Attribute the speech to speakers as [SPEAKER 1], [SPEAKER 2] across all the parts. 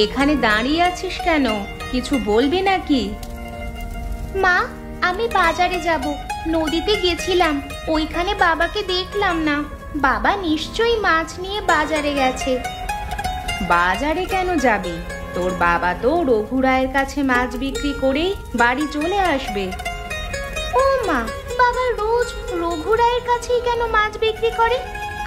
[SPEAKER 1] এখানে দাঁড়িয়ে আছিস কেন? কিছু বলবি নাকি?
[SPEAKER 2] মা, আমি বাজারে যাব। নদীতে গেছিলাম, ওইখানে বাবাকে দেখলাম না। বাবা নিশ্চয়ই মাছ নিয়ে বাজারে গেছে।
[SPEAKER 1] বাজারে কেন যাবি? তোর বাবা তো রঘু রায়ের কাছে মাছ বিক্রি করেই বাড়ি চলে আসবে।
[SPEAKER 2] ও মা, বাবা রোজ রঘু রায়ের কাছেই কেন মাছ বিক্রি করে?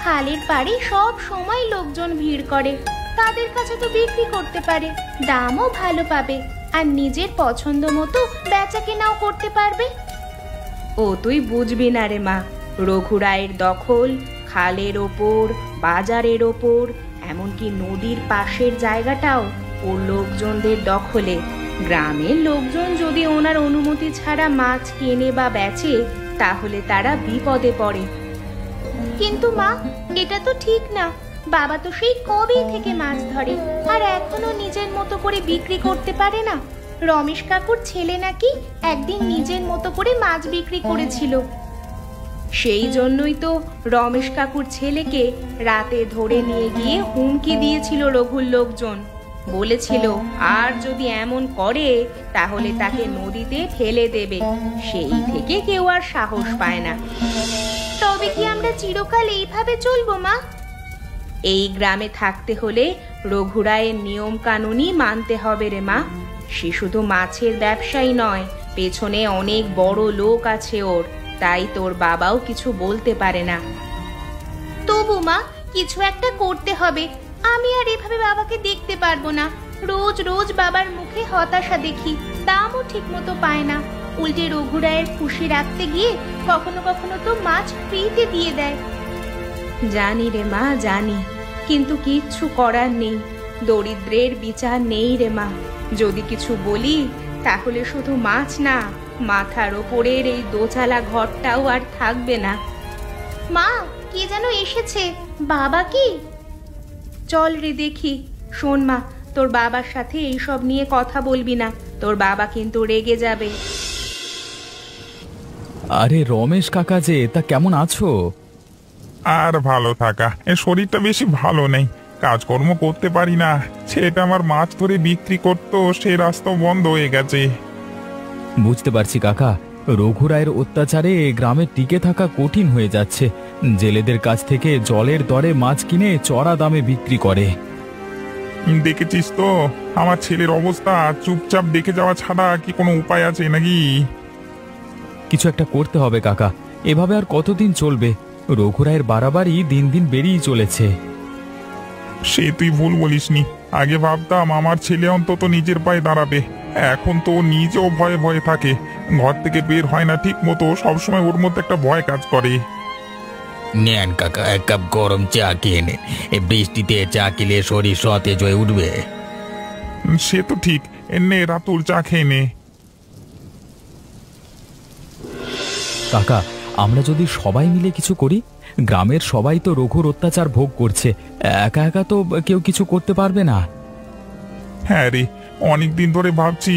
[SPEAKER 2] খালের পাড়ে সব সময় লোকজন ভিড় করে, তাদের কাছে তো বিক্রি করতে পারে, দামও ভালো পাবে, আর নিজের পছন্দ মতো বেচা কেনাও করতে পারবে।
[SPEAKER 1] ও তুই বুঝবি না রে মা, রঘু রায়ের দখল খালের ওপর, বাজারের ওপর, এমনকি নদীর পাশের জায়গাটাও ওর লোকজনদের দখলে। গ্রামের লোকজন যদি ওনার অনুমতি ছাড়া মাছ কেনে বা বেচে, তাহলে তারা বিপদে পড়ে।
[SPEAKER 2] কিন্তু মা, এটা তো ঠিক না। বাবা তো সেই কবে থেকে মাছ ধরে, আর এখনো নিজের মতো করে বিক্রি করতে পারে না। রমেশ কাকুর ছেলে নাকি একদিন নিজের মতো করে মাছ বিক্রি করেছিল।
[SPEAKER 1] সেই জন্যই তো রমেশ কাকুর ছেলেকে রাতে ধরে নিয়ে গিয়ে হুমকি দিয়েছিল রঘুর লোকজন। বলেছিল আর যদি এমন করে তাহলে তাকে নদীতে ফেলে দেবে। সেই থেকে কেউ আর সাহস পায় না।
[SPEAKER 2] তবে কি আমরা চিরকাল এইভাবে চলবো মা?
[SPEAKER 1] এই গ্রামে থাকতে হলে রঘুরায়ের নিয়ম কানুনই মানতে হবে রে মা। সে শুধু মাছের ব্যবসায়ী নয়, পেছনে অনেক বড় লোক আছে ওর, তাই তোর বাবাও কিছু বলতে পারে না।
[SPEAKER 2] তবু মা, কিছু একটা করতে হবে। আমি আর এভাবে বাবাকে দেখতে পারবো না। রোজ রোজ বাবার মুখে হতাশা দেখি, দামও ঠিক মতো পায় না। উল্টে রঘু রায়ের খুশি রাখতে গিয়ে কখনো কখনো তো মাছ ফ্রিতে দিয়ে দেয়।
[SPEAKER 1] জানি রে মা, জানি, কিন্তু কিচ্ছু করার নেই। দরিদ্রের বিচার নেই রে মা। যদি কিছু বলি তাহলে শুধু মাছ না, মাথার ওপরের এই দোচালা ঘরটাও আর থাকবে না।
[SPEAKER 2] মা, কে যেন এসেছে। বাবা কি?
[SPEAKER 1] চল রে দেখি। শোন মা, তোর বাবার সাথে এইসব নিয়ে কথা বলবি না, তোর বাবা কিন্তু রেগে যাবে।
[SPEAKER 3] আরে রমেশ কাকা যে, তা কেমন আছো?
[SPEAKER 4] আর ভালো থাকা, এ শরীরটা বেশি ভালো নেই, কাজকর্ম করতে পারি না। সেটা আমার মাছ ধরে বিক্রি করতো, সেই রাস্তা বন্ধ হয়ে গেছে।
[SPEAKER 3] বুঝতে পারছি কাকা, রঘু রায়ের অত্যাচারে গ্রামে টিকে থাকা কঠিন হয়ে যাচ্ছে। জেলেদের কাছ থেকে জলের দরে মাছ কিনে চড়া দামে বিক্রি করে।
[SPEAKER 4] দেখেছিস তো আমার ছেলের অবস্থা, চুপচাপ দেখে যাওয়া ছাড়া কি কোনো উপায় আছে নাকি?
[SPEAKER 3] কিছু একটা করতে হবে কাকা, এভাবে আর কতদিন চলবে? রঘু রায়ের বাড়াবাড়ি দিন দিন বেড়েই চলেছে।
[SPEAKER 4] সে তুই ভুল বলিসনি। আগে ভাবতাম আমার ছেলে অন্তত নিজের পায়ে দাঁড়াবে, এখন তো ও নিজেও ভয়ে ভয়ে থাকে। ঘর থেকে বের হয় না ঠিক মতো, সবসময় ওর মধ্যে একটা ভয় কাজ করে।
[SPEAKER 5] নেন কাকা, এক কাপ গরম চা খেয়ে নেন। এই বৃষ্টিতে চা খেলে শরীর সতেজ হয়ে উঠবে।
[SPEAKER 4] সে তো ঠিক, এনে রাতুল চা খেয়ে নে।
[SPEAKER 3] কাকা, আমরা যদি সবাই মিলে কিছু করি, গ্রামের সবাই তো রঘুর অত্যাচার ভোগ করছে, একা একা তো কেউ কিছু করতে পারবে না।
[SPEAKER 4] হ্যাঁ রে, অনেকদিন ধরে ভাবছি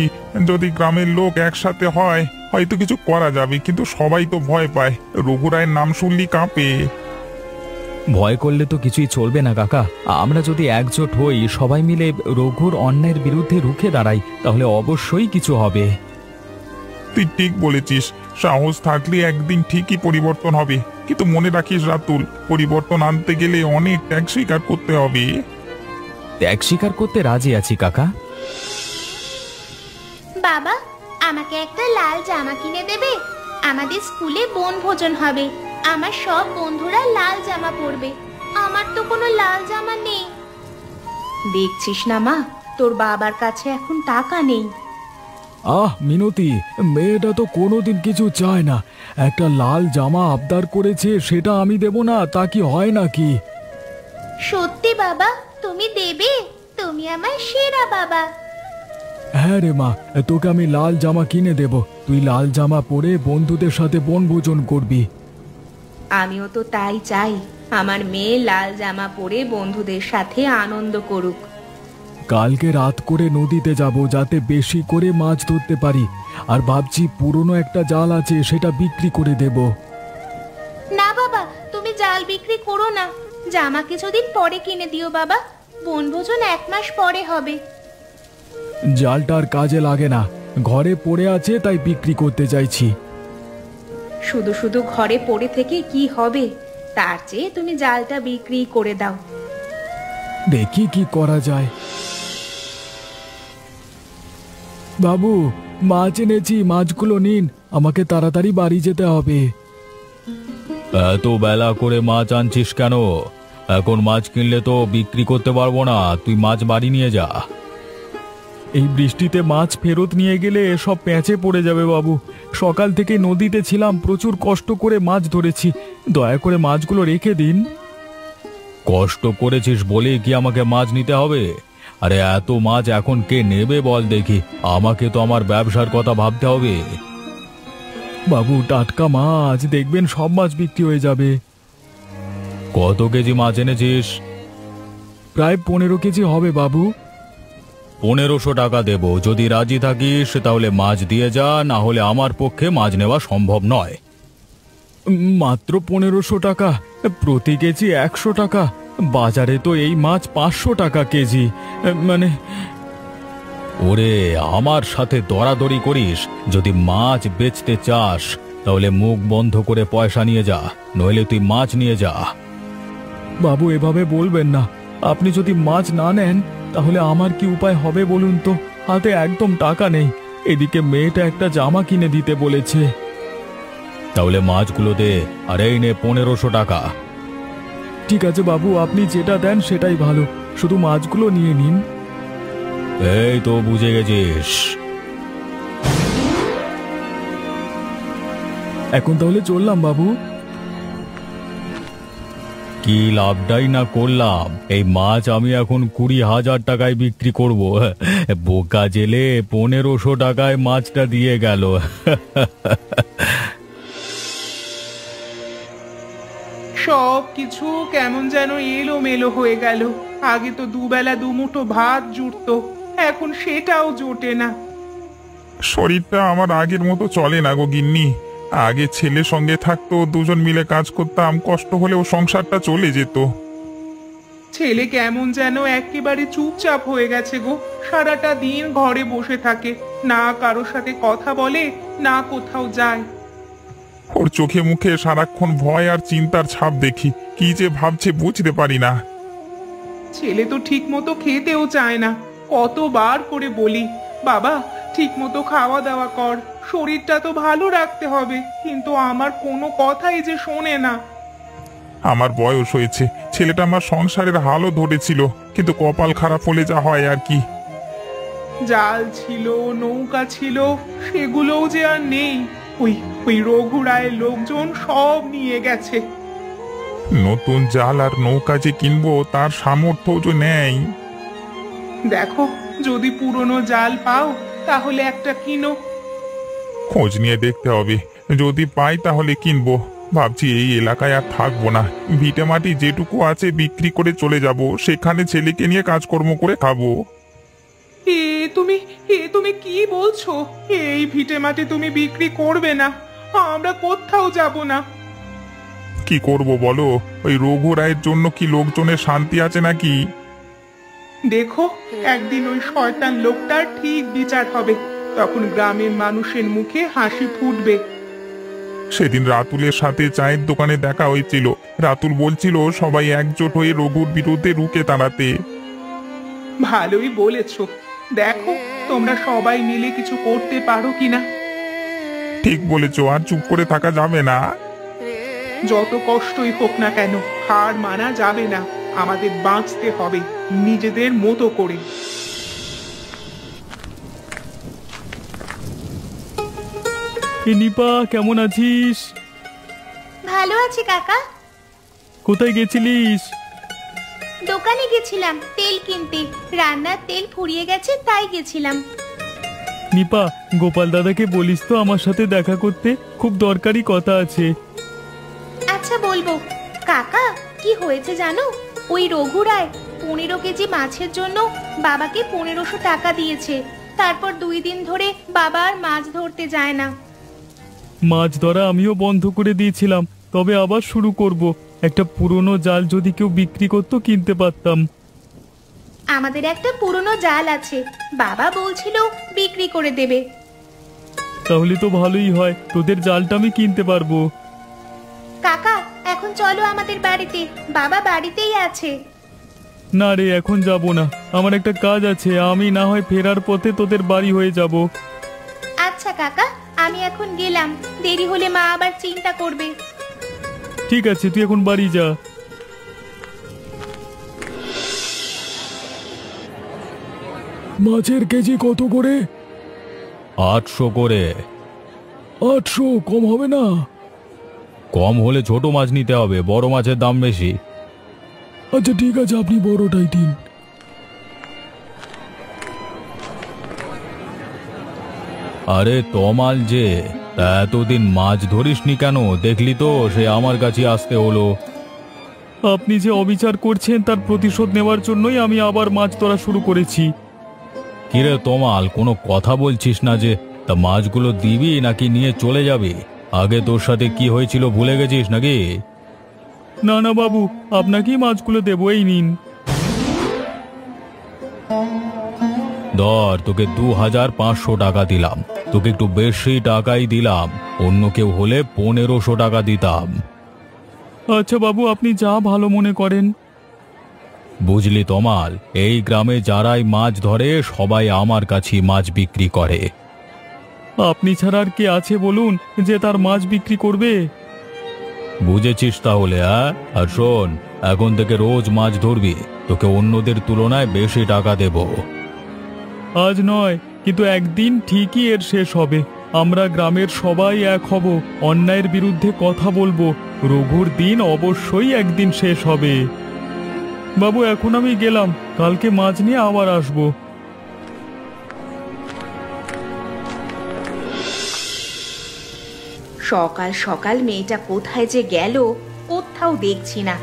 [SPEAKER 4] যদি গ্রামের লোক একসাথে হয় হয়তো কিছু করা যাবে, কিন্তু সবাই তো ভয় পায়। রঘু রায়ের নাম শুনলি কাঁপে।
[SPEAKER 3] ভয় করলে তো কিছুই চলবে না কাকা। আমরা যদি একজোট হই, সবাই মিলে রঘুর অন্যায়ের বিরুদ্ধে রুখে দাঁড়াই, তাহলে অবশ্যই কিছু হবে।
[SPEAKER 4] তুই ঠিক বলেছিস, সাহস থাকলে একদিন ঠিকই পরিবর্তন হবে। কিন্তু মনে রাখিস রাতুল, পরিবর্তন আনতে গেলে অনেক ত্যাগ স্বীকার করতে হবে।
[SPEAKER 3] ত্যাগ স্বীকার করতে রাজি আছি কাকা।
[SPEAKER 2] বাবা, আমাকে একটা লাল জামা কিনে দেবে? আমাদের স্কুলে বনভোজন হবে, আমার সব বন্ধুরা লাল জামা পরবে। আমার তো কোনো লাল জামা নেই।
[SPEAKER 1] দেখছিস না মা, তোর বাবার কাছে এখন টাকা নেই।
[SPEAKER 3] আহ মিনতি, মেয়েটা তো কোনোদিন কিছু চায় না। একটা লাল জামা আবদার করেছে, সেটা আমি দেব না, তা কি হয় নাকি?
[SPEAKER 2] সত্যি বাবা, তুমি দেবে? তুমি আমার সেরা বাবা।
[SPEAKER 3] হ্যাঁ রে মা, তোকে আমি লাল জামা কিনে দেব। তুই লাল জামা পরে বন্ধুদের সাথে বনভোজন করবি।
[SPEAKER 1] আমিও তো তাই চাই, আমার মেয়ে লাল জামা পরে বন্ধুদের সাথে আনন্দ করুক।
[SPEAKER 3] কালকে রাত করে নদীতে যাব, যাতে বেশি করে মাছ ধরতে পারি। আর ভাবছি পুরনো একটা জাল আছে, সেটা বিক্রি করে দেব।
[SPEAKER 2] না বাবা, তুমি জাল বিক্রি করো না। জামা কিছুদিন পরে কিনে দিও বাবা, বনভোজন 1 মাস পরে হবে।
[SPEAKER 3] জালটা আর কাজে লাগে না, ঘরে পড়ে আছে তাই বিক্রি করতে চাইছি।
[SPEAKER 1] শুধু শুধু ঘরে পড়ে থেকে কি হবে, তার চেয়ে তুমি জালটা বিক্রি করে দাও।
[SPEAKER 3] দেখি কি করা যায়। বাবু, মাছ এনেছি, মাছগুলো নিন, আমাকে তাড়াতাড়ি বাড়ি যেতে হবে। এত বেলা করে মাছ আনছিস কেন? এখন মাছ কিনলে তো বিক্রি করতে পারবো না, তুই মাছ বাড়ি নিয়ে যা। এই বৃষ্টিতে মাছ ফেরত নিয়ে গেলে সব প্যাঁচে পড়ে যাবে বাবু। সকাল থেকে নদীতে ছিলাম, প্রচুর কষ্ট করে মাছ ধরেছি, দয়া করে মাছগুলো রেখে দিন। কষ্ট করেছিস বলে কি আমাকে মাছ নিতে হবে? আরে এত মাছ এখন কে নেবে বল দেখি, আমাকে তো আমার ব্যবসার কথা ভাবতে হবে। বাবু, টাটকা মাছ, দেখবেন সব মাছ বিক্রি হয়ে যাবে। কত কেজি মাছ এনেছিস? প্রায় 15 কেজি হবে বাবু। 1500 টাকা দেব, যদি রাজি থাকিস তাহলে মাছ দিয়ে যা, না হলে আমার পক্ষে মাছ নেওয়া সম্ভব নয়। মাত্র 1500 টাকা? প্রতি কেজি 100 টাকা, বাজারে তো এই মাছ 500 টাকা কেজি। মানে ওরে, আমার সাথে দরাদরি করিস? যদি মাছ বেচতে চাস তাহলে মুখ বন্ধ করে পয়সা নিয়ে যা, নইলে তুই মাছ নিয়ে যা। বাবু, এভাবে বলবেন না, আপনি যদি মাছ না নেন তাহলে আমার কি উপায় হবে বলুন তো? হাতে একদম টাকা নেই, এদিকে মেয়েটা একটা জামা কিনে দিতে বলেছে। তাহলে মাছগুলো দে, আর এই নে 1500 টাকা। ঠিক আছে বাবু, আপনি যেটা দেন সেটাই ভালো, শুধু মাছগুলো নিয়ে নিন। এই তো বুঝে গেছিস। এখন তাহলে চললাম বাবু। কি লাভটাই না করলাম, এই মাছ আমি এখন 20,000 টাকায় বিক্রি করব। বোকা জেলে 1500 টাকায় মাছটা দিয়ে গেল।
[SPEAKER 6] সব কিছু কেমন যেন এলোমেলো হয়ে গেল। আগে তো দুবেলা দুমুঠো ভাত জুটতো, এখন সেটাও জোটে না।
[SPEAKER 4] শরীরটা আমার আগের মতো চলে না গো গিন্নি। আগে ছেলে সঙ্গে থাকতো, দুজন মিলে কাজ করতাম, কষ্ট হলেও সংসারটা চলে যেত।
[SPEAKER 6] ছেলে কেমন যেন একেবারে চুপচাপ হয়ে গেছে গো। সারাটা দিন ঘরে বসে থাকে, না কারোর সাথে কথা বলে, না কোথাও যায়।
[SPEAKER 4] ওর চোখে মুখে সারাক্ষণ ভয় আর চিন্তার ছাপ দেখি, কি যে ভাবছে বুঝতে পারি না।
[SPEAKER 6] ছেলে তো ঠিক মতো খেতেও চায় না। কতবার করে বলি, বাবা ঠিক মতো খাওয়া দাওয়া কর, শরীরটা তো ভালো রাখতে হবে, কিন্তু আমার কোনো কথাই যে শোনে না।
[SPEAKER 4] আমার বয়স হয়েছে, ছেলেটা আমার সংসারের হালও ধরেছিল, কিন্তু কপাল খারাপ হলে যা হয় আর কি।
[SPEAKER 6] জাল ছিল, নৌকা ছিল, সেগুলোও যে আর নেই। ওই ওই রঘু রায়ের লোকজন সব নিয়ে গেছে।
[SPEAKER 4] নতুন জাল আর নৌকা যে কিনবো তার সামর্থ্য যে নেই।
[SPEAKER 6] দেখো, যদি পুরনো জাল পাও তাহলে একটা কিনো।
[SPEAKER 4] খোঁজ নিয়ে দেখতে হবে, যদি পাই তাহলে কিনবো। ভাবছি এই এলাকায় আর থাকবো না, ভিটে মাটি যেটুকু আছে বিক্রি করে চলে যাব, সেখানে ছেলেকে নিয়ে কাজকর্ম করে খাবো।
[SPEAKER 6] তুমি কি বলছো? এই ভিটে মাটি তুমি বিক্রি করবে না? আমরা কোথাও যাব না।
[SPEAKER 4] কি করব বলো? ওই রঘু রায়ের জন্য কি লোকজনের শান্তি আছে নাকি?
[SPEAKER 6] দেখো, একদিন ওই শয়তান লোকটার ঠিক বিচার হবে, তখন গ্রামের মানুষের মুখে হাসি ফুটবে।
[SPEAKER 4] সেদিন রাতুলের সাথে চায়ের দোকানে দেখা হয়েছিল, রাতুল বলছিল সবাই একজোট হয়ে রঘুর বিরুদ্ধে রুখে দাঁড়াতে।
[SPEAKER 6] ভালোই বলেছো, দেখো তোমরা সবাই মিলে কিছু করতে পারো কিনা।
[SPEAKER 4] ঠিক বলেছো, আর চুপ করে থাকা যাবে না।
[SPEAKER 6] যত কষ্টই হোক না কেন, হার মানা যাবে না। আমাদের বাঁচতে হবে নিজেদের মতো করে।
[SPEAKER 3] নিপা, কেমন আছিস?
[SPEAKER 2] ভালো আছি কাকা।
[SPEAKER 3] কোথায় গেছিলিস?
[SPEAKER 2] দোকানে গেছিলাম তেল কিনতে, রান্নার তেল ফুরিয়ে গেছে তাই গেছিলাম।
[SPEAKER 3] নিপা, গোপাল দাদাকে বলিস তো আমার সাথে দেখা করতে, খুব দরকারি কথা আছে।
[SPEAKER 2] আচ্ছা বলবো। কাকা, কি হয়েছে জানো? ওই রঘু রায় 15 কেজি মাছের জন্য বাবাকে 1500 টাকা দিয়েছে। তারপর 2 দিন ধরে বাবা আর মাছ ধরতে যায় না।
[SPEAKER 3] মাছ ধরা আমিও বন্ধ করে দিয়েছিলাম, তবে আবার শুরু করব। একটা পুরনো জাল যদি কেউ বিক্রি করতো কিনতে পারতাম।
[SPEAKER 2] আমাদের একটা পুরনো জাল আছে, বাবা বলছিল বিক্রি করে দেবে।
[SPEAKER 3] তাহলে তো ভালোই হয়, তোদের জালটা আমি কিনতে পারবো।
[SPEAKER 2] কাকা এখন চলো আমাদের বাড়িতে, বাবা বাড়িতেই আছে।
[SPEAKER 3] না রে, এখন যাব না, আমার একটা কাজ আছে, আমি না হয় ফেরার পথে তোদের বাড়ি হয়ে যাব।
[SPEAKER 2] আচ্ছা কাকা, আমি এখন গেলাম, দেরি হলে মা আবার চিন্তা করবে।
[SPEAKER 3] ঠিক আছে, তুই এখন বাড়ি যা। মাছের কেজি কত করে? 800 করে। 800 কম হবে না? কম হলে ছোট মাছ নিতে হবে, বড় মাছের দাম বেশি। আচ্ছা ঠিক আছে, আপনি বড়টাই দিন। আরে তমাল যে, তা এতদিন মাছ ধরিসনি কেন? দেখলি তো সে আমার কাছে আসতে হলো। আপনি যে অবিচার করছেন তার প্রতিশোধ নেওয়ার জন্যই আমি আবার মাছ ধরা শুরু করেছি। কিরে তমাল, কোনো কথা বলছিস না যে? তা মাছগুলো দিবি নাকি নিয়ে চলে যাবি? আগে তোর সাথে কি হয়েছিল ভুলে গেছিস নাকি? না না বাবু, আপনাকেই মাছগুলো দেবো, এই নিন। ধর, তোকে 2500 টাকা দিলাম, তোকে একটু বেশি টাকাই দিলাম, অন্য কেউ হলে 1500 টাকা দিতাম। আচ্ছা বাবু, আপনি যা ভালো মনে করেন। বুঝলি তমাল, এই গ্রামে যারাই মাছ ধরে সবাই আমার কাছে মাছ বিক্রি করে। আপনি ছাড়া আর কে আছে বলুন যে তার মাছ বিক্রি করবে? বুঝেছিস তাহলে? আর শোন, এখন থেকে রোজ মাছ ধরবি, তোকে অন্যদের তুলনায় বেশি টাকা দেব। আজ নয়, কিন্তু একদিন ঠিকই এর শেষ হবে। আমরা গ্রামের সবাই এক হব, অন্যায়ের বিরুদ্ধে কথা বলবো, রঘুর দিন অবশ্যই একদিন শেষ হবে। বাবু এখন আমি গেলাম, কালকে মাছ নিয়ে আবার আসবো।
[SPEAKER 1] সকাল সকাল মেয়েটা কোথায় যে গেল, কোথাও দেখছি না।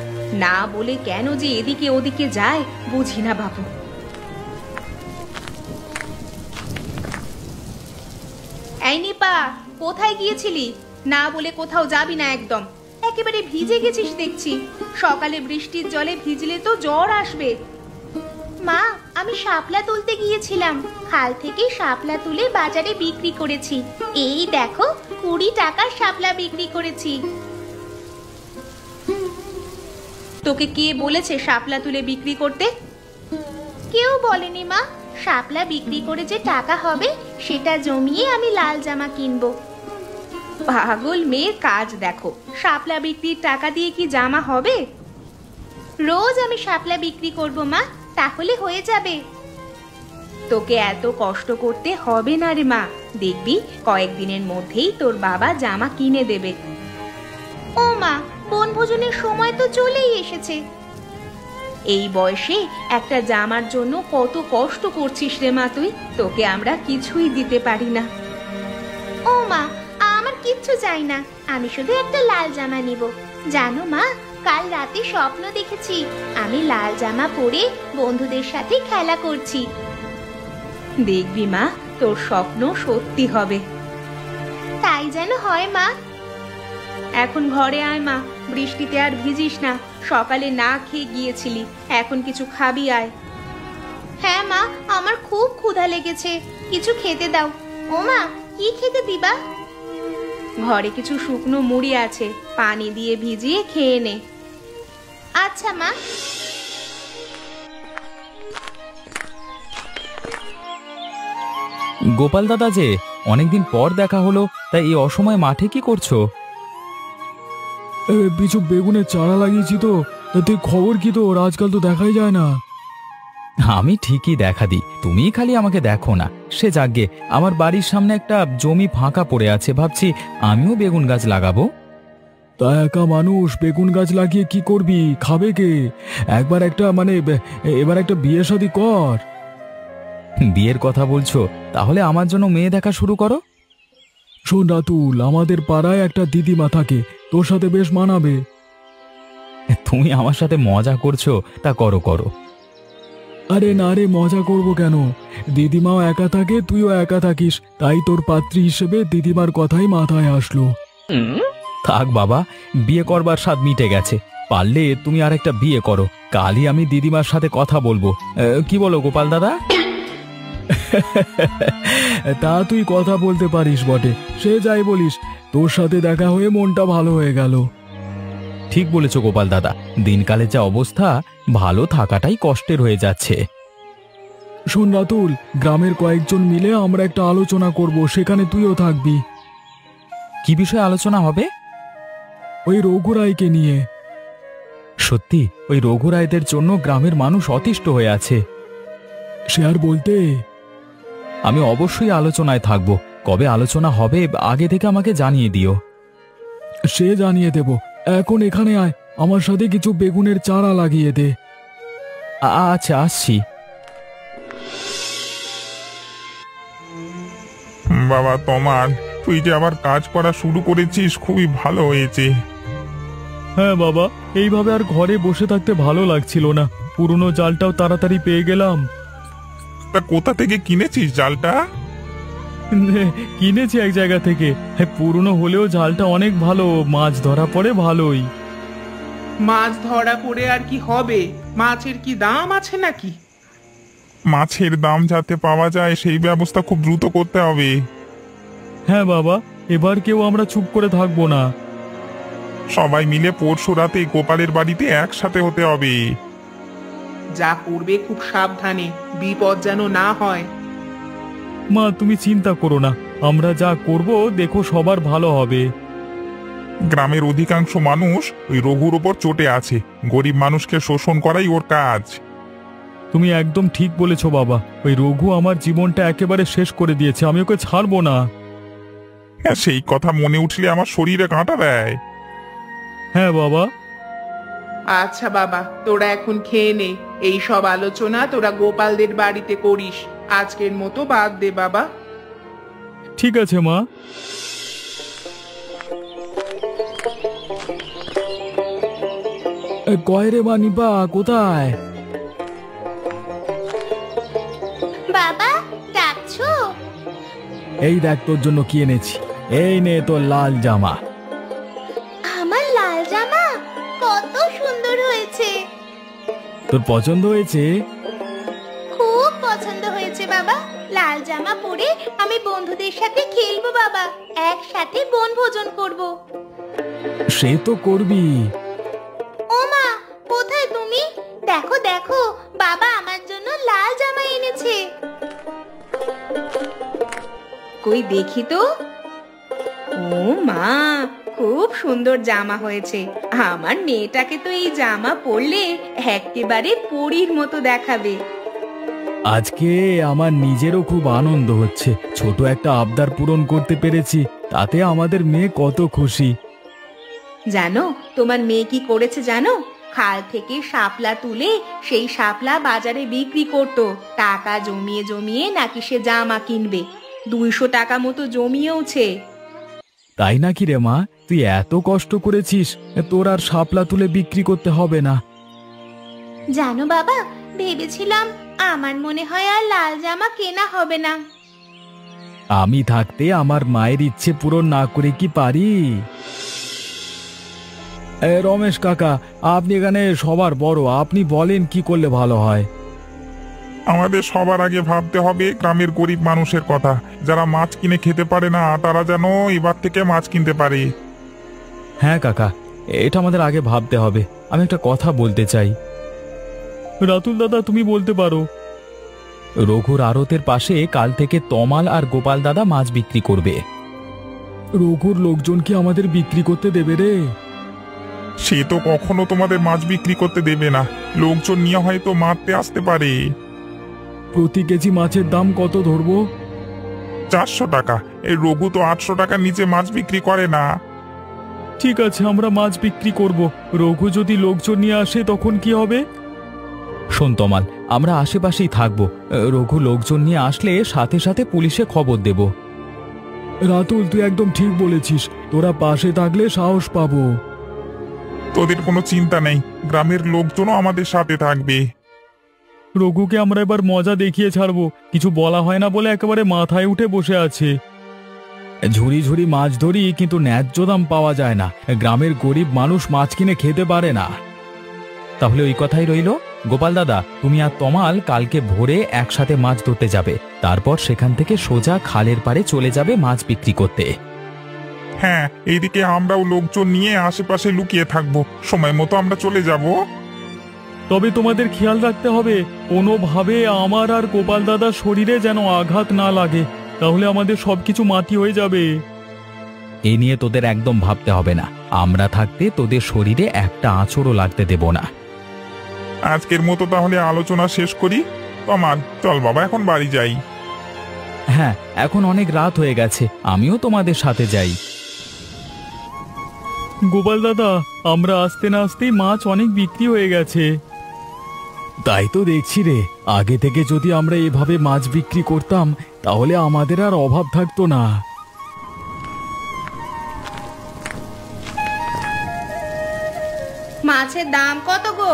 [SPEAKER 1] না বলে কেন যে এদিকে ওদিকে যায় বুঝি না বাবু। এই নিপা, কোথায় গিয়েছিলি? না বলে কোথাও যাবি না একদম, একেবারে ভিজে গেছিস দেখছি। সকালে বৃষ্টির জলে ভিজলে তো জ্বর আসবে।
[SPEAKER 2] মা, আমি শাপলা তুলতে গিয়েছিলাম, খাল থেকে শাপলা তুলে বাজারে বিক্রি করেছি। এই দেখো, 20 টাকার শাপলা বিক্রি করেছি।
[SPEAKER 1] তোকে কে বলেছে শাপলা তুলে বিক্রি করতে?
[SPEAKER 2] কেউ বলেনি মা, শাপলা বিক্রি করে যে টাকা হবে সেটা জমিয়ে আমি লাল জামা কিনবো।
[SPEAKER 1] পাগল মেয়ের কাজ দেখো, শাপলা বিক্রির টাকা দিয়ে কি জামা হবে?
[SPEAKER 2] রোজ আমি শাপলা বিক্রি করব মা, তাহলে হয়ে যাবে।
[SPEAKER 1] তোকে এত কষ্ট করতে হবে না রে মা, দেখবি কয়েকদিনের মধ্যেই তোর বাবা জামা কিনে দেবে।
[SPEAKER 2] ও মা, বনভোজনের সময় তো চলেই এসেছে।
[SPEAKER 1] এই বয়সে একটা জামার জন্য কত কষ্ট করছিস রে মা তুই, তোকে আমরা কিছুই দিতে পারি না।
[SPEAKER 2] ও মা, আমার কিচ্ছু চাই না, আমি শুধু একটা লাল জামা নিব। জানো মা, কাল রাতে স্বপ্ন দেখেছি আমি লাল জামা পরে বন্ধুদের সাথে খেলা করছি।
[SPEAKER 1] দেখবি মা, তোর স্বপ্ন সত্যি হবে।
[SPEAKER 2] তাই যেন হয় মা।
[SPEAKER 1] এখন ঘরে আয় মা, বৃষ্টিতে আর ভিজিস না। সকালে না খেয়ে গিয়েছিলি, এখন কিছু খাবি আয়।
[SPEAKER 2] হ্যাঁ মা, আমার খুব ক্ষুধা লেগেছে, কিছু খেতে দাও। ও মা, কি খেতে দিবা?
[SPEAKER 1] ঘরে কিছু শুকনো মুড়ি আছে, পানি দিয়ে ভিজিয়ে খেয়ে নে।
[SPEAKER 2] আচ্ছা মা।
[SPEAKER 3] গোপাল দাদা যে, অনেকদিন পর দেখা হলো, তাই এই অসময়ে মাঠে কি করছো? কিছু বেগুনের চারা লাগিয়েছি তো, তুই খবর কি তোর? আজকাল তো দেখাই যায় না। আমি ঠিকই দেখা দিই, তুমি খালি আমাকে দেখো না। সে যাকগে, আমার বাড়ির সামনে একটা জমি ফাঁকা পড়ে আছে, ভাবছি আমিও বেগুন গাছ লাগাবো। তা একা মানুষ বেগুন গাছ লাগিয়ে কি করবি? খাবে কে? একবার একটা এবার একটা বিয়ে শাদী কর। বিয়ের কথা বলছো? তাহলে আমার জন্য মেয়ে দেখা শুরু করো। শোন রাতুল, আমাদের পাড়ায় একটা দিদিমা থাকে, তোর সাথে বেশ মানাবে। তুমি আমার সাথে মজা করছো? তা করো করো। আরে না রে, মজা করব কেন? দিদিমাও একা থাকে, তুইও একা থাকিস, তাই তোর পাত্রী হিসেবে দিদিমার কথাই মাথায় আসলো। থাক বাবা, বিয়ে করবার স্বাদ মিটে গেছে, পারলে তুমি আর একটা বিয়ে করো, কালই আমি দিদিমার সাথে কথা বলবো। কি বলো গোপাল দাদা? তা তুই কথা বলতে পারিস বটে, সে যাই বলিস, তোর সাথে দেখা হয়ে মনটা ভালো হয়ে গেল। ঠিক বলেছ গোপাল দাদা, দিনকালে যা অবস্থা, ভালো থাকাটাই কষ্টের হয়ে যাচ্ছে। শোন রাতুল, গ্রামের কয়েকজন মিলে আমরা একটা আলোচনা করব, সেখানে তুইও থাকবি। কি বিষয়ে আলোচনা হবে? ওই রঘুরাইকে নিয়ে। সত্যি ওই রঘুরাইদের জন্য গ্রামের মানুষ অতিষ্ঠ হয়ে আছে। সে আর বলতে। আমি অবশ্যই আলোচনায় থাকব। কবে আলোচনা হবে আগে থেকে আমাকে জানিয়ে দিও। সে জানিয়ে দেব। এখন এখানে আয়, আমার সাথে কিছু বেগুনের চারা লাগিয়ে দে। আচ্ছা, আসছি।
[SPEAKER 4] বাবা তোমার, তুই যে আবার কাজ করা শুরু করেছিস, খুবই ভালো হয়েছে।
[SPEAKER 3] হ্যাঁ বাবা, এইভাবে আর ঘরে বসে থাকতে ভালো লাগছিল না। পুরনো জালটাও তাড়াতাড়ি পেয়ে গেলাম।
[SPEAKER 4] তা কোথা থেকে কিনেছিস জালটা?
[SPEAKER 3] কিনেছি এক জায়গা থেকে। পুরনো হলেও জালটা অনেক ভালো, মাছ ধরা পড়ে ভালোই।
[SPEAKER 6] মাছ ধরা পড়ে আর কি হবে? মাছের কি দাম আছে নাকি?
[SPEAKER 4] মাছের দাম যাতে পাওয়া যায় সেই ব্যবস্থা খুব দ্রুত করতে হবে।
[SPEAKER 3] হ্যাঁ বাবা, এবার কেউ আমরা চুপ করে থাকবো না।
[SPEAKER 4] সবাই মিলে পরশু রাতে গোপালের বাড়িতে একসাথে হতে হবে।
[SPEAKER 6] যা করবে খুব সাবধানে, বিপদ যেন না হয়।
[SPEAKER 3] মা তুমি চিন্তা করো না, আমরা যা করব দেখো সবার ভালো হবে।
[SPEAKER 4] গ্রামের অধিকাংশ মানুষ ওই রঘুর ওপর চটে আছে, গরিব মানুষকে শোষণ করাই ওর কাজ।
[SPEAKER 3] তুমি একদম ঠিক বলেছো বাবা, ওই রঘু আমার জীবনটা একেবারে শেষ করে দিয়েছে, আমি ওকে ছাড়বো না।
[SPEAKER 4] হ্যাঁ, সেই কথা মনে উঠলে আমার শরীরে কাঁটা দেয়।
[SPEAKER 3] হ্যাঁ বাবা।
[SPEAKER 6] আচ্ছা বাবা, তোরা এখন খেয়ে নে। এই সব আলোচনা তোরা গোপালদের বাড়িতে করিস। আজকের মতো বাদ দে বাবা।
[SPEAKER 3] ঠিক আছে মা। কয়রে মা নিপা, কোথায়?
[SPEAKER 2] বাবা, ডাকছো?
[SPEAKER 3] এই দেখ তোর জন্য কি এনেছি। এই নে তোর লাল জামা।
[SPEAKER 2] আমার লাল জামা কত সুন্দর হয়েছে।
[SPEAKER 3] তোর পছন্দ হয়েছে?
[SPEAKER 2] খুব পছন্দ হয়েছে বাবা। লাল জামা পরে আমি বন্ধুদের সাথে খেলবো বাবা, একসাথে বনভোজন করব।
[SPEAKER 3] সে তো করবি।
[SPEAKER 2] ও মা, কোথায় তুমি? দেখো দেখো, বাবা আমার জন্য লাল জামা এনেছে।
[SPEAKER 1] কই দেখি তো। ও মা, খুব সুন্দর জামা হয়েছে। আমার মেয়েটাকে তো এই জামা পরলে একেবারে পরীর মতো দেখাবে।
[SPEAKER 3] আজকে আমার নিজেরও খুব আনন্দ হচ্ছে, ছোট একটা আবদার পূরণ করতে পেরেছি, তাতে আমাদের মেয়ে কত খুশি।
[SPEAKER 1] জানো তোমার মেয়ে কি করেছে জানো? খাল থেকে শাপলা তুলে সেই শাপলা বাজারে বিক্রি করতো। টাকা জমিয়ে জমিয়ে নাকি সে জামা কিনবে। 200 টাকা মতো জমিয়েওছে।
[SPEAKER 3] তাই নাকি রে মা? তুই এত কষ্ট করেছিস, তোর আর শাপলা তুলে বিক্রি করতে হবে না।
[SPEAKER 2] জানো বাবা, ভেবেছিলাম আমার মনে হয় আর লাল জামা কেনা হবে না।
[SPEAKER 3] আমি থাকতে আমার মায়ের ইচ্ছে পূরণ না করে কি পারি? রমেশ কাকা, আপনি এখানে সবার বড়, আপনি বলেন কি করলে ভালো হয়।
[SPEAKER 4] আমাদের সবার আগে ভাবতে হবে গ্রামের গরিব মানুষের কথা, যারা মাছ কিনে খেতে পারে না, তারা যেন এবার থেকে মাছ কিনতে পারে।
[SPEAKER 3] হ্যাঁ কাকা, এটা আমাদের আগে ভাবতে হবে। আমি একটা কথা বলতে চাই। রাতুল দাদা, তুমি বলতে পারো। রঘুর আড়তের পাশে কাল থেকে তমাল আর গোপাল দাদা মাছ বিক্রি করবে। রঘুর লোকজন কি আমাদের বিক্রি করতে দেবে রে?
[SPEAKER 4] সে তো কখনো তোমাদের মাছ বিক্রি করতে দেবে না, লোকজন নিয়ে হয়তো মারতে আসতে পারে।
[SPEAKER 3] প্রতি কেজি মাছের দাম কত ধরবো?
[SPEAKER 4] 400 টাকা। এই রঘু তো 800 টাকার নিচে মাছ বিক্রি করে না।
[SPEAKER 3] ঠিক আছে, আমরা মাছ বিক্রি করব। রঘু যদি লোকজন নিয়ে আসে তখন কি হবে? শোন তমাল, আমরা আশেপাশেই থাকবো। রঘু লোকজন নিয়ে আসলে সাথে সাথে পুলিশে খবর দেব। রাতুল, তুই একদম ঠিক বলেছিস, তোরা পাশে থাকলে সাহস পাবো।
[SPEAKER 4] তোদের কোনো চিন্তা নেই, গ্রামের লোকজনও আমাদের সাথে থাকবে।
[SPEAKER 3] রঘুকে আমরা এবার মজা দেখিয়ে ছাড়বো। কিছু বলা হয় না বলে একেবারে মাথায় উঠে বসে আছে। ঝুড়ি ঝুড়ি মাছ ধরি, কিন্তু ন্যায্য দাম পাওয়া যায় না। গ্রামের গরিব মানুষ মাছ কিনে খেতে পারে না। তাহলে ওই কথাই রইলো। গোপাল দাদা, তুমি আর তমাল কালকে ভোরে একসাথে মাছ ধরতে যাবে, তারপর সেখান থেকে সোজা খালের পাড়ে চলে যাবে মাছ বিক্রি করতে।
[SPEAKER 4] হ্যাঁ, এইদিকে আমরাও লোকজন নিয়ে আশেপাশে লুকিয়ে থাকবো, সময় মতো আমরা চলে যাব।
[SPEAKER 3] তবে তোমাদের খেয়াল রাখতে হবে কোনোভাবে আমার আর গোপাল দাদার শরীরে যেন আঘাত না লাগে, তাহলে আমাদের সবকিছু মাটি হয়ে যাবে। এই নিয়ে তোদের একদম ভাবতে হবে না, আমরা থাকতে তোদের শরীরে একটা আঁচড়ও লাগতে দেব না।
[SPEAKER 4] আজকের মতো তাহলে আলোচনা শেষ করি। তমাল, চল বাবা, এখন বাড়ি যাই।
[SPEAKER 3] হ্যাঁ, এখন অনেক রাত হয়ে গেছে, আমিও তোমাদের সাথে যাই। গোপাল দাদা, আমরা আসতে না আসতেই মাছ অনেক বিক্রি হয়ে গেছে। তাই তো দেখছি রে, আগে থেকে যদি আমরা এভাবে মাছ বিক্রি করতাম তাহলে আমাদের আর অভাব থাকতো না।
[SPEAKER 1] মাছের দাম কত গো?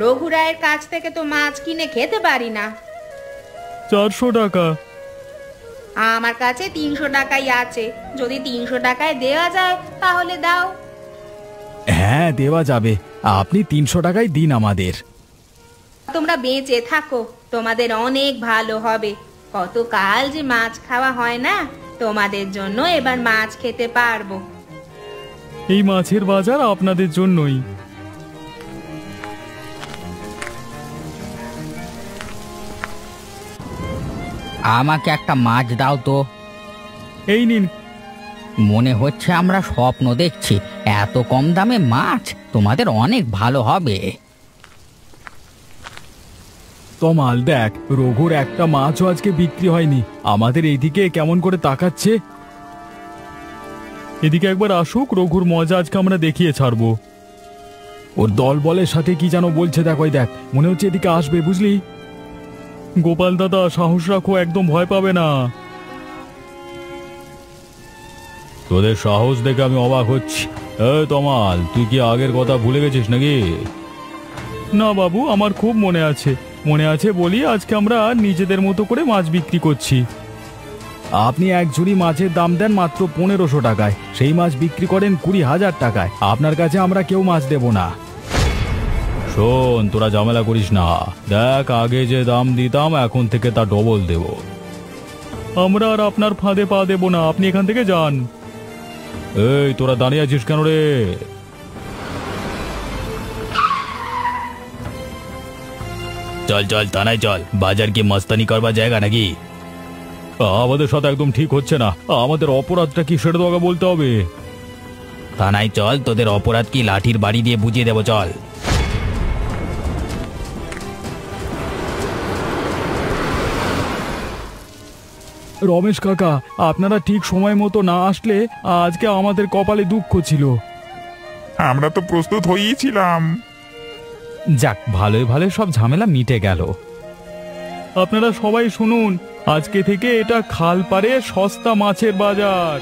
[SPEAKER 1] রঘুরায়ের কাছ থেকে তো মাছ কিনে খেতে পারি না।
[SPEAKER 3] 400 টাকা।
[SPEAKER 1] আমার কাছে 300 টাকাই আছে, যদি 300 টাকায় দেওয়া যায় তাহলে দাও।
[SPEAKER 3] হ্যাঁ, দেওয়া যাবে, আপনি 300 টাকাই দিন আমাদের।
[SPEAKER 1] তোমরা বেঁচে থাকো, তোমাদের অনেক ভালো হবে। কতকাল যে মাছ খাওয়া হয় না, তোমাদের জন্য এবার মাছ খেতে পারবো।
[SPEAKER 3] এই মাছের বাজার আপনাদের জন্যই।
[SPEAKER 5] আমাকে একটা মাছ দাও তো।
[SPEAKER 3] এই নিন।
[SPEAKER 5] মনে হচ্ছে আমরা স্বপ্ন দেখছি, এত কম দামে মাছ, তোমাদের অনেক ভালো হবে।
[SPEAKER 3] তমাল দেখ, রঘুর একটা মাছও আজকে বিক্রি হয়নি, আমাদের এইদিকে কেমন করে তাকাচ্ছে। এদিকে একবার আসুক, রঘুর মজা আজকে আমরা দেখিয়ে ছাড়বো। ওর দল বলের সাথে কি যেন বলছে, দেখ ওই দেখ, মনে হচ্ছে এদিকে আসবে, বুঝলি। গোপাল দাদা, সাহস রাখো, একদম ভয় পাবে না। তোদের সাহস দেখে আমি অবাক হচ্ছি। তমাল, তুই কি আগের কথা ভুলে গেছিস নাকি? না বাবু, আমার খুব মনে আছে, মনে আছে বলি আজকে আমরা নিজেদের মতো করে মাছ বিক্রি করছি। আপনি এক ঝুড়ি মাছের দাম দেন মাত্র 1500 টাকায়, সেই মাছ বিক্রি করেন 20,000 টাকায়। আপনার কাছে আমরা কেউ মাছ দেব না। শোন, তোরা ঝামেলা করিস না, দেখ আগে যে দাম দিতাম এখন থেকে তা ডবল দেব। আমরা আর আপনার ফাঁদে পা দেব না, আপনি এখান থেকে যান। এই, তোরা দাঁড়িয়ে আছিস কেন রে?
[SPEAKER 5] চল চল, থানায় চল, বাজার কি মস্তানি করবার জায়গা নাকি?
[SPEAKER 3] আমাদের সাথে একদম ঠিক হচ্ছে না, আমাদের অপরাধটা কি সেটা তো আগে বলতে হবে।
[SPEAKER 5] থানায় চল, তোদের অপরাধ কি লাঠির বাড়ি দিয়ে বুঝিয়ে দেবো, চল।
[SPEAKER 3] রমেশ কাকা, আপনারা ঠিক সময় মতো না আসলে আজকে আমাদের কপালে দুঃখ ছিল।
[SPEAKER 4] আমরা তো প্রস্তুত হয়েই ছিলাম।
[SPEAKER 3] যাক, ভালোই ভালো সব ঝামেলা মিটে গেল। আপনারা সবাই শুনুন, আজকে থেকে এটা খালপাড়ে সস্তা মাছের বাজার।